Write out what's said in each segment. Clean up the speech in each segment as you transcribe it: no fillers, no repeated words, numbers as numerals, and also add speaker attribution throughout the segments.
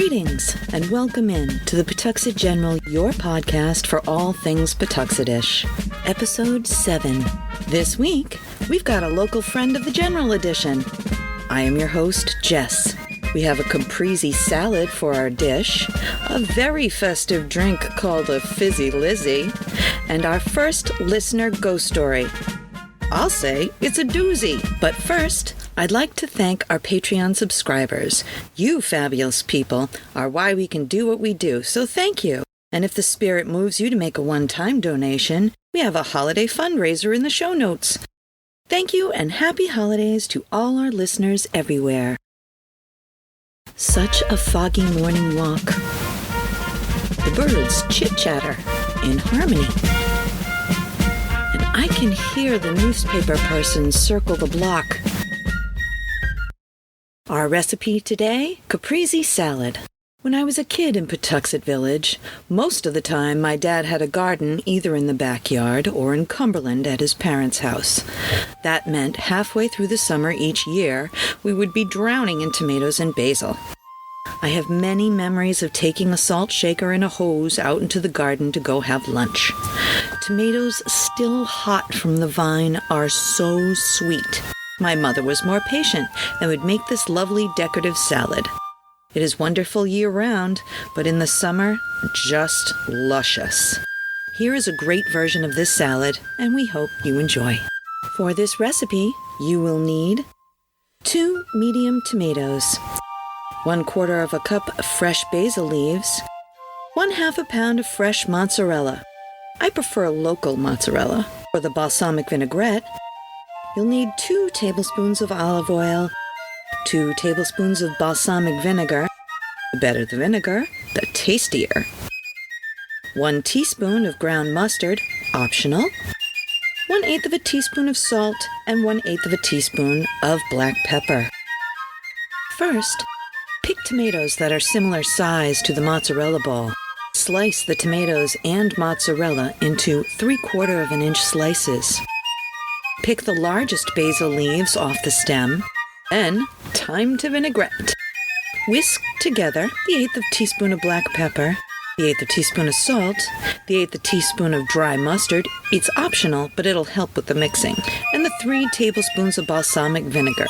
Speaker 1: Greetings and welcome in to the Pawtuxet General, your podcast for all things Pawtuxetish. Episode 7. This week, we've got a local friend of the General Edition. I am your host, Jess. We have a Caprese Salad for our dish, a very festive drink called a FIZZY LIZZY, and our first listener ghost story. I'll say it's a doozy. But first, I'd like to thank our Patreon subscribers. You fabulous people are why we can do what we do, so thank you. And if the spirit moves you to make a one-time donation, we have a holiday fundraiser in the show notes. Thank you and happy holidays to all our listeners everywhere. Such a foggy morning walk. The birds chit-chatter in harmony. And I can hear the newspaper person circle the block. Our recipe today, Caprese Salad. When I was a kid in Pawtuxet Village, most of the time my dad had a garden either in the backyard or in Cumberland at his parents' house. That meant halfway through the summer each year, we would be drowning in tomatoes and basil. I have many memories of taking a salt shaker and a hose out into the garden to go have lunch. Tomatoes still hot from the vine are so sweet. My mother was more patient and would make this lovely decorative salad. It is wonderful year-round, but in the summer, just luscious. Here is a great version of this salad, and we hope you enjoy. For this recipe, you will need 2 medium tomatoes, 1/4 of a cup of fresh basil leaves, 1/2 pound of fresh mozzarella. I prefer local mozzarella. For the balsamic vinaigrette, you'll need 2 tablespoons of olive oil, 2 tablespoons of balsamic vinegar. The better the vinegar, the tastier. 1 teaspoon of ground mustard, optional. 1/8 of a teaspoon of salt and 1/8 of a teaspoon of black pepper. First, pick tomatoes that are similar size to the mozzarella ball. Slice the tomatoes and mozzarella into 3/4 of an inch slices. Pick the largest basil leaves off the stem. Then, time to vinaigrette. Whisk together the 1/8 of a teaspoon of black pepper, the 1/8 of a teaspoon of salt, the 1/8 of a teaspoon of dry mustard. It's optional, but it'll help with the mixing. And the 3 tablespoons of balsamic vinegar.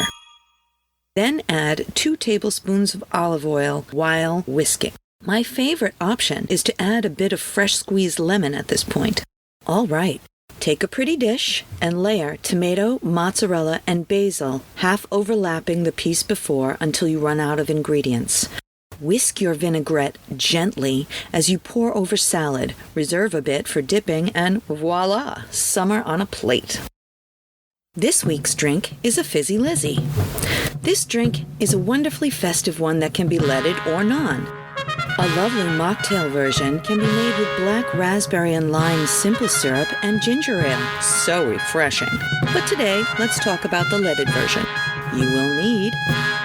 Speaker 1: Then add 2 tablespoons of olive oil while whisking. My favorite option is to add a bit of fresh squeezed lemon at this point. All right. Take a pretty dish and layer tomato, mozzarella, and basil, half overlapping the piece before until you run out of ingredients. Whisk your vinaigrette gently as you pour over salad. Reserve a bit for dipping, and voila, summer on a plate. This week's drink is a FIZZY LIZZY. This drink is a wonderfully festive one that can be leaded or non. A lovely mocktail version can be made with black raspberry and lime simple syrup and ginger ale. So refreshing. But today, let's talk about the leaded version. You will need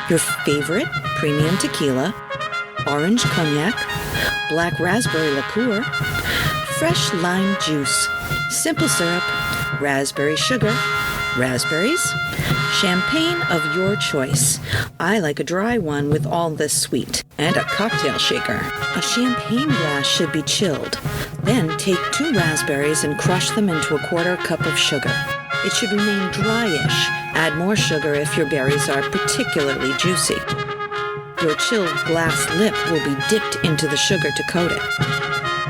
Speaker 1: your favorite premium tequila, orange cognac, black raspberry liqueur, fresh lime juice, simple syrup, raspberry sugar, raspberries, champagne of your choice. I like a dry one with all this sweet, and a cocktail shaker. A champagne glass should be chilled. Then take 2 raspberries and crush them into a 1/4 cup of sugar. It should remain dryish. Add more sugar if your berries are particularly juicy. Your chilled glass lip will be dipped into the sugar to coat it.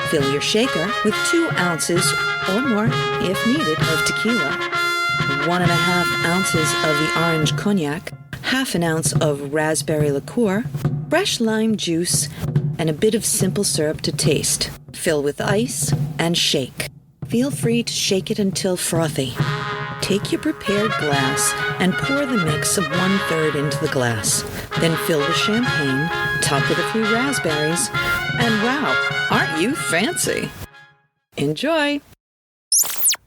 Speaker 1: Fill your shaker with 2 ounces or more, if needed, of tequila, 1.5 ounces of the orange cognac, 1/2 ounce of raspberry liqueur, fresh lime juice, and a bit of simple syrup to taste. Fill with ice and shake. Feel free to shake it until frothy. Take your prepared glass and pour the mix of 1/3 into the glass. Then fill with champagne, top with a few raspberries, and wow, aren't you fancy? Enjoy!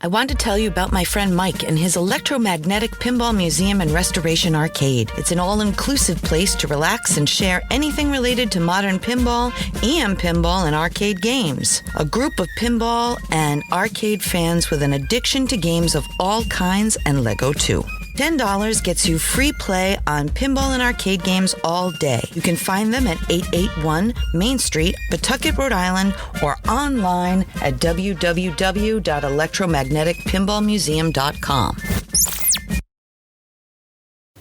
Speaker 1: I want to tell you about my friend Mike and his electromagnetic pinball museum and restoration arcade. It's an all-inclusive place to relax and share anything related to modern pinball and arcade games. A group of pinball and arcade fans with an addiction to games of all kinds and Lego too. $10 gets you free play on pinball and arcade games all day. You can find them at 881 Main Street, Pawtucket, Rhode Island, or online at www.electromagneticpinballmuseum.com.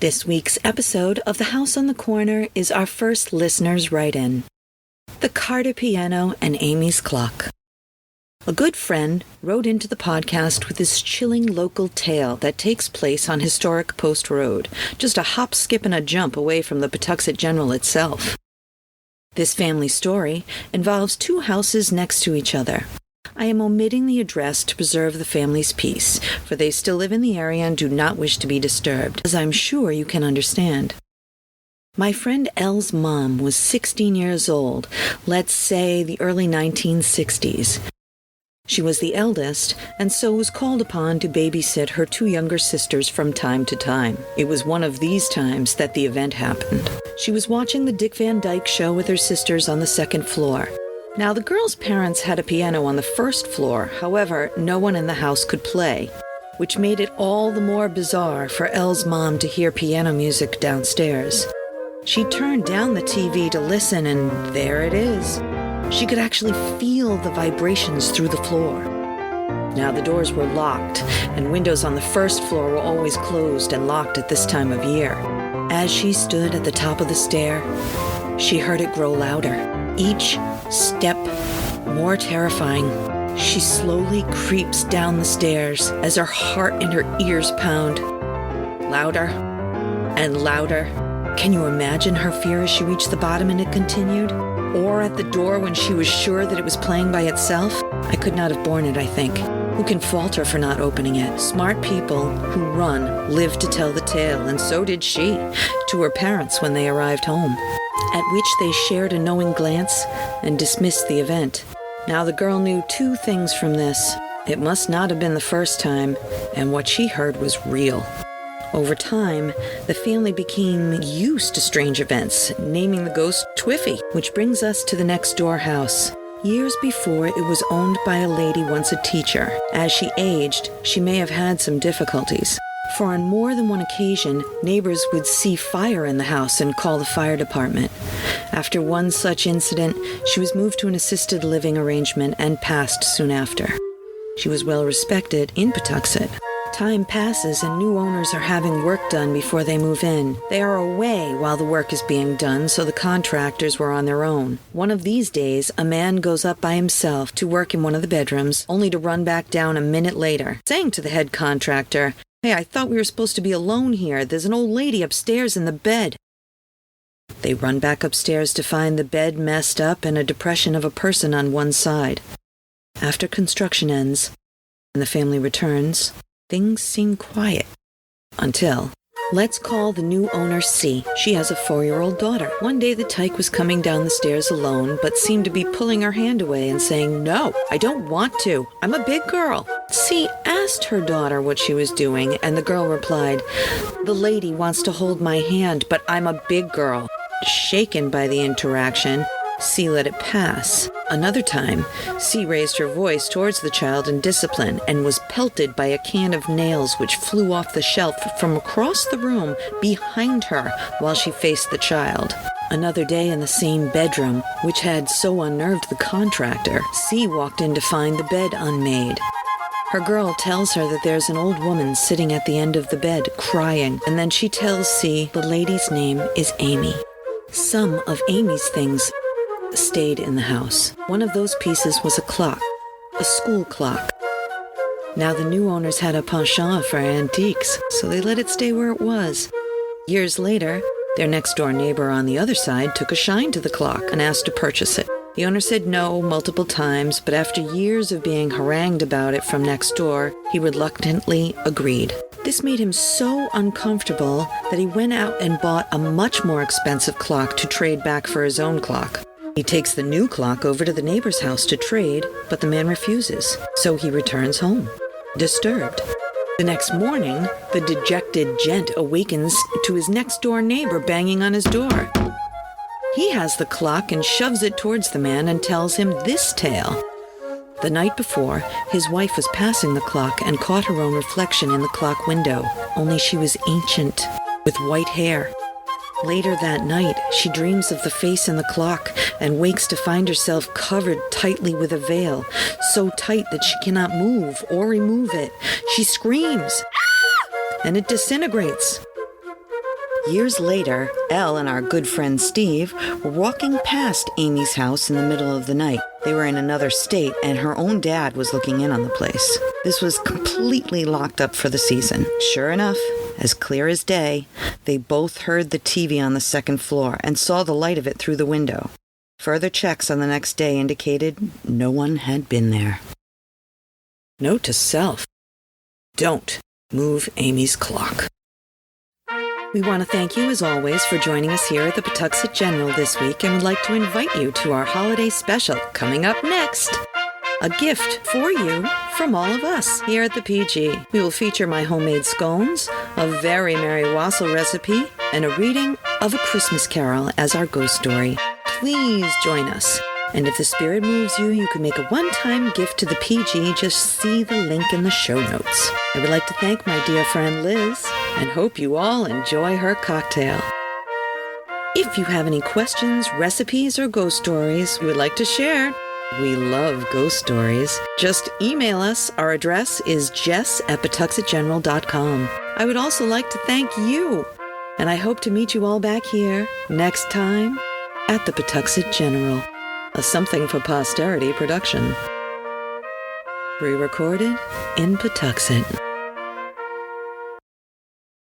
Speaker 1: This week's episode of The House on the Corner is our first listener's write-in. The Carter Piano and Amy's Clock. A good friend wrote into the podcast with this chilling local tale that takes place on historic Post Road, just a hop, skip, and a jump away from the Pawtuxet General itself. This family story involves two houses next to each other. I am omitting the address to preserve the family's peace, for they still live in the area and do not wish to be disturbed, as I'm sure you can understand. My friend Elle's mom was 16 years old, let's say the early 1960s. She was the eldest, and so was called upon to babysit her two younger sisters from time to time. It was one of these times that the event happened. She was watching the Dick Van Dyke Show with her sisters on the second floor. Now, the girls' parents had a piano on the first floor, however, no one in the house could play, which made it all the more bizarre for Elle's mom to hear piano music downstairs. She turned down the TV to listen, and there it is. She could actually feel the vibrations through the floor. Now, the doors were locked, and windows on the first floor were always closed and locked at this time of year. As she stood at the top of the stair, she heard it grow louder. Each step more terrifying. She slowly creeps down the stairs as her heart and her ears pound. Louder and louder. Can you imagine her fear as she reached the bottom and it continued? Or at the door when she was sure that it was playing by itself? I could not have borne it, I think. Who can fault her for not opening it? Smart people who run live to tell the tale, and so did she, to her parents when they arrived home, at which they shared a knowing glance and dismissed the event. Now the girl knew two things from this. It must not have been the first time, and what she heard was real. Over time, the family became used to strange events, naming the ghost Twiffy, which brings us to the next door house. Years before, it was owned by a lady once a teacher. As she aged, she may have had some difficulties. For on more than one occasion, neighbors would see fire in the house and call the fire department. After one such incident, she was moved to an assisted living arrangement and passed soon after. She was well respected in Pawtuxet. Time passes and new owners are having work done before they move in. They are away while the work is being done, so the contractors were on their own. One of these days, a man goes up by himself to work in one of the bedrooms, only to run back down a minute later, saying to the head contractor, "Hey, I thought we were supposed to be alone here. There's an old lady upstairs in the bed." They run back upstairs to find the bed messed up and a depression of a person on one side. After construction ends and the family returns, things seem quiet. Until, let's call the new owner C. She has a 4-year-old daughter. One day the tyke was coming down the stairs alone, but seemed to be pulling her hand away and saying, "No, I don't want to. I'm a big girl." C asked her daughter what she was doing, and the girl replied, "The lady wants to hold my hand, but I'm a big girl." Shaken by the interaction, C let it pass. Another time, C raised her voice towards the child in discipline and was pelted by a can of nails which flew off the shelf from across the room behind her while she faced the child. Another day in the same bedroom, which had so unnerved the contractor, C walked in to find the bed unmade. Her girl tells her that there's an old woman sitting at the end of the bed crying, and then she tells C the lady's name is Amy. Some of Amy's things stayed in the house. One of those pieces was a clock, a school clock. Now the new owners had a penchant for antiques, so they let it stay where it was. Years later, their next-door neighbor on the other side took a shine to the clock and asked to purchase it. The owner said no multiple times, but after years of being harangued about it from next door, he reluctantly agreed. This made him so uncomfortable that he went out and bought a much more expensive clock to trade back for his own clock. He takes the new clock over to the neighbor's house to trade, but the man refuses, so he returns home, disturbed. The next morning, the dejected gent awakens to his next-door neighbor banging on his door. He has the clock and shoves it towards the man and tells him this tale. The night before, his wife was passing the clock and caught her own reflection in the clock window, only she was ancient, with white hair. Later that night, she dreams of the face in the clock and wakes to find herself covered tightly with a veil, so tight that she cannot move or remove it. She screams, and it disintegrates. Years later, Elle and our good friend Steve were walking past Amy's house in the middle of the night. They were in another state, and her own dad was looking in on the place. This was completely locked up for the season. Sure enough, as clear as day, they both heard the TV on the second floor and saw the light of it through the window. Further checks on the next day indicated no one had been there. Note to self: don't move Amy's clock. We want to thank you, as always, for joining us here at the Pawtuxet General this week, and would like to invite you to our holiday special coming up next. A gift for you from all of us here at the PG. We will feature my homemade scones, a very merry wassail recipe, and a reading of A Christmas Carol as our ghost story. Please join us. And if the spirit moves you, you can make a one-time gift to the PG. Just see the link in the show notes. I would like to thank my dear friend Liz, and hope you all enjoy her cocktail. If you have any questions, recipes, or ghost stories you would like to share, we love ghost stories. Just email us. Our address is jess@pawtuxetgeneral.com. I would also like to thank you, and I hope to meet you all back here next time at the Pawtuxet General, a Something for Posterity production. Re-recorded in Pawtuxet.